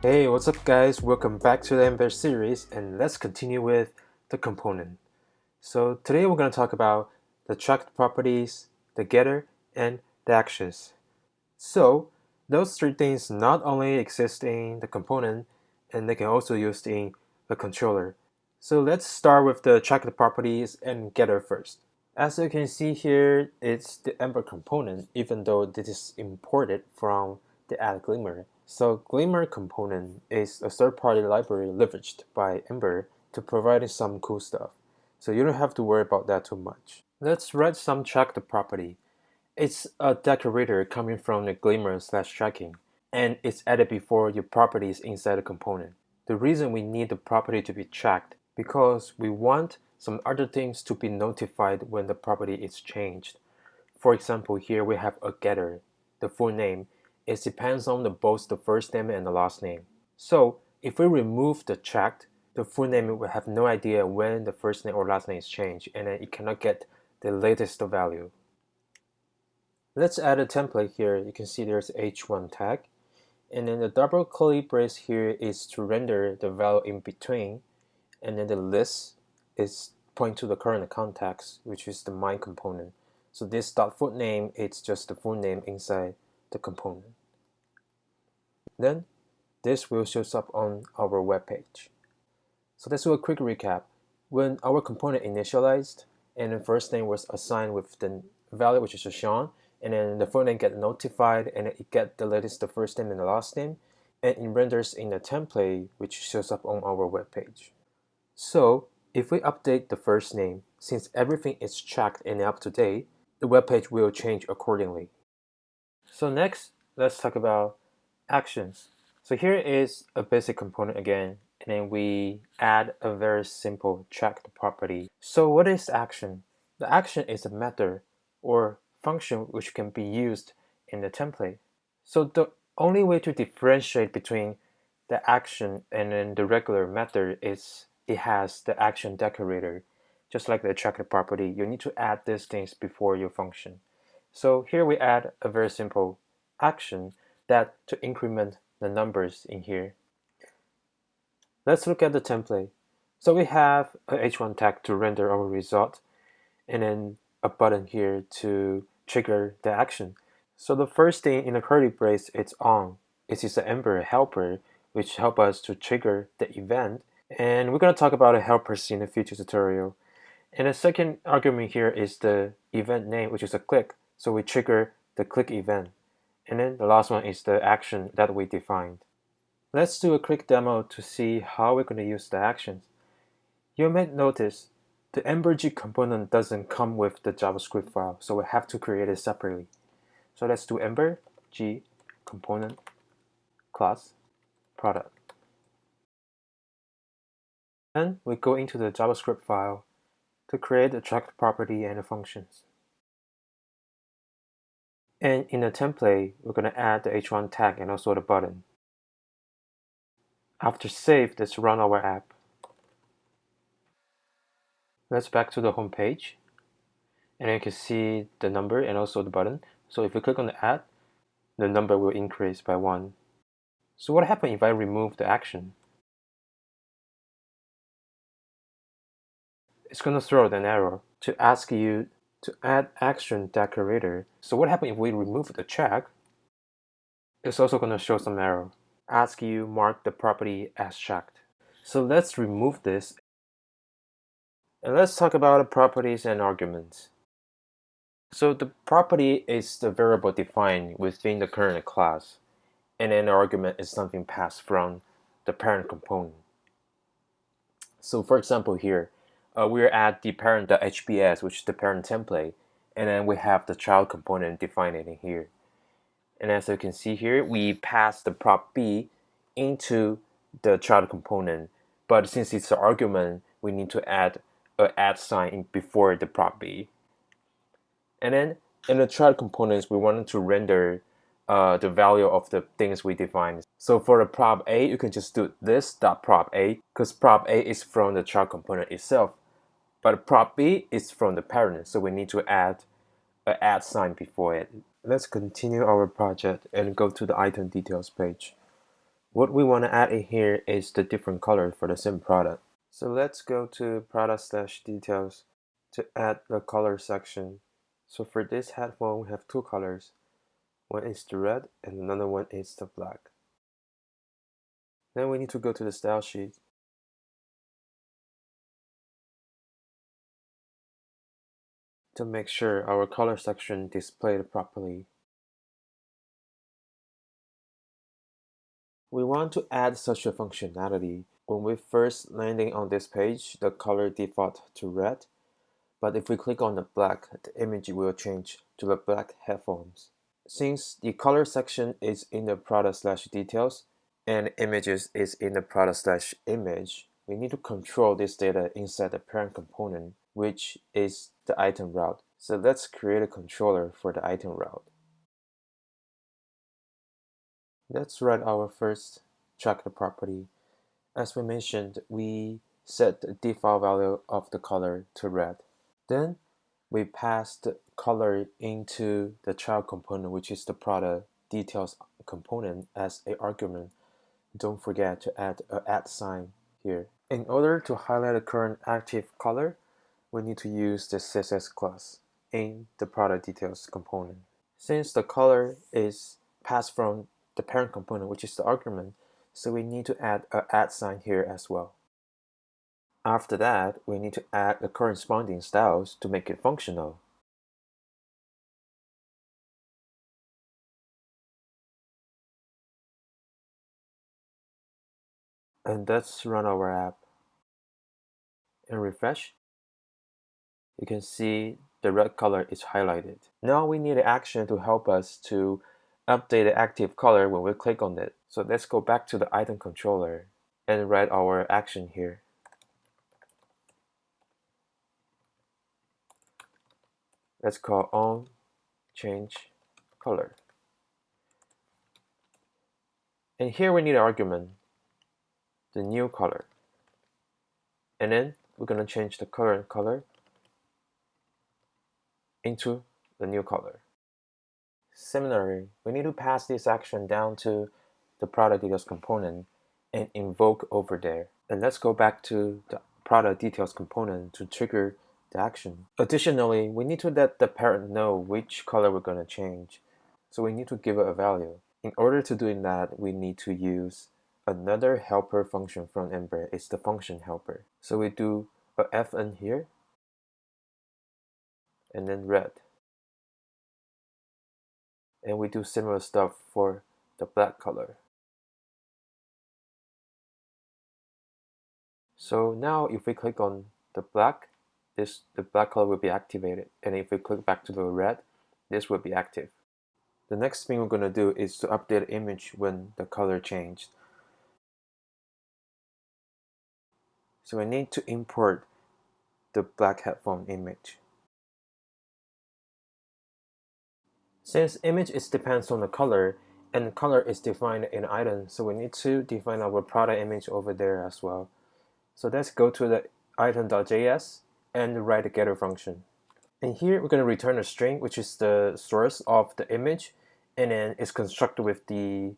Hey, what's up guys? Welcome back to the Ember series, and let's continue with the component. So today we're going to talk about the tracked properties, the getter, and the actions. So those three things not only exist in the component, and they can also used in the controller. So let's start with the tracked properties and getter first. As you can see here, it's the Ember component, even though this is imported from the add Glimmer. So Glimmer component is a third-party library leveraged by Ember to provide some cool stuff. So you don't have to worry about that too much. Let's write some tracked property. It's a decorator coming from the Glimmer/tracking, and it's added before your properties inside the component. The reason we need the property to be tracked because we want some other things to be notified when the property is changed. For example, here we have a getter, the full name. It depends on both the first name and the last name. So if we remove the tracked, the full name will have no idea when the first name or last name is changed, and then it cannot get the latest value. Let's add a template here. You can see there's h1 tag, and then the double curly brace here is to render the value in between, and then the list is point to the current context, which is the my component. So this .full name, it's just the full name inside the component. Then this will show up on our web page. So let's do a quick recap. When our component initialized and the first name was assigned with the value which is Sean, and then the full name get notified and it get the latest the first name and the last name, and it renders in the template which shows up on our web page. So if we update the first name, since everything is tracked and up to date, the web page will change accordingly. So next, let's talk about actions. So here is a basic component again, and then we add a very simple tracked property. So what is action? The action is a method or function which can be used in the template. So the only way to differentiate between the action and then the regular method is it has the action decorator. Just like the tracked property, you need to add these things before your function. So here we add a very simple action that to increment the numbers in here. Let's look at the template. So we have a h1 tag to render our result, and then a button here to trigger the action. So the first thing in the curly brace, it's on. It is the Ember helper, which help us to trigger the event. And we're going to talk about the helpers in a future tutorial. And the second argument here is the event name, which is a click. So we trigger the click event. And then the last one is the action that we defined. Let's do a quick demo to see how we're going to use the actions. You may notice the EmberJS component doesn't come with the JavaScript file, so we have to create it separately. So let's do EmberJS component class product. Then we go into the JavaScript file to create the tracked property and the functions. And in the template, we're going to add the h1 tag and also the button. After save, let's run our app. Let's back to the home page. And you can see the number and also the button. So if you click on the add, the number will increase by 1. So what happens if I remove the action? It's going to throw an error to ask you to add action decorator. So what happens if we remove the check? It's also going to show some error. Ask you mark the property as checked. So let's remove this. And let's talk about the properties and arguments. So the property is the variable defined within the current class, and then the argument is something passed from the parent component. So for example here, we're at the parent.hbs, which is the parent template, and then we have the child component defined in here. And as you can see here, we pass the prop b into the child component, but since it's an argument, we need to add an add sign before the prop b. And then in the child components, we wanted to render the value of the things we defined. So for the prop a, you can just do this dot prop a, because prop a is from the child component itself, but prop b is from the parent, so we need to add an add sign before it. Let's continue our project and go to the item details page. What we want to add in here is the different color for the same product. So let's go to product/details to add the color section. So for this headphone, we have two colors. One is the red and another one is the black. Then we need to go to the style sheet. To make sure our color section displayed properly. We want to add such a functionality. When we first landing on this page, the color default to red, but if we click on the black, the image will change to the black headphones. Since the color section is in the product/details and images is in the product/image, we need to control this data inside the parent component, which is the item route. So let's create a controller for the item route. Let's write our first tracked property. As we mentioned, we set the default value of the color to red. Then we pass the color into the child component, which is the product details component, as an argument. Don't forget to add an @ sign here. In order to highlight the current active color, we need to use the CSS class in the product details component. Since the color is passed from the parent component, which is the argument, so we need to add an @ sign here as well. After that, we need to add the corresponding styles to make it functional. And let's run our app and refresh. You can see the red color is highlighted. Now we need an action to help us to update the active color when we click on it. So let's go back to the item controller and write our action here. Let's call on change color. And here we need an argument, the new color. And then we're going to change the current color into the new color. Similarly, we need to pass this action down to the product details component and invoke over there. And let's go back to the product details component to trigger the action. Additionally, we need to let the parent know which color we're going to change. So we need to give it a value. In order to do that, we need to use another helper function from Ember. It's the function helper. So we do a fn here, and then red. And we do similar stuff for the black color. So now if we click on the black, the black color will be activated. And if we click back to the red, this will be active. The next thing we're going to do is to update the image when the color changed. So we need to import the black headphone image. Since image depends on the color, and color is defined in item, so we need to define our product image over there as well. So let's go to the item.js and write the getter function. And here we're going to return a string, which is the source of the image, and then it's constructed with the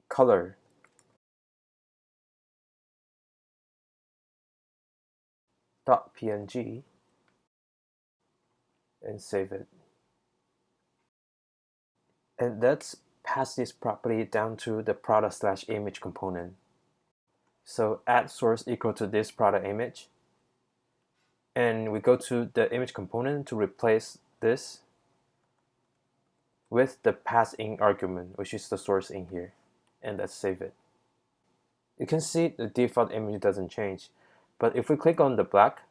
color. .png and save it. And let's pass this property down to the product/image component. So add source equal to this product image, and we go to the image component to replace this with the pass-in argument, which is the source in here, and let's save it. You can see the default image doesn't change, but if we click on the black,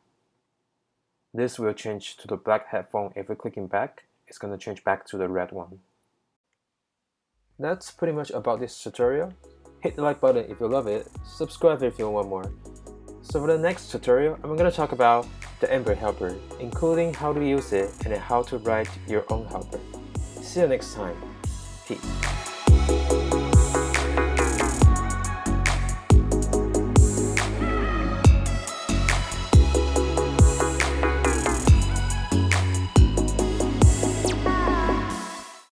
this will change to the black headphone. If we're clicking back, it's going to change back to the red one. That's pretty much about this tutorial. Hit the like button if you love it, subscribe if you want more. So for the next tutorial, I'm going to talk about the Ember helper, including how to use it and how to write your own helper. See you next time. Peace.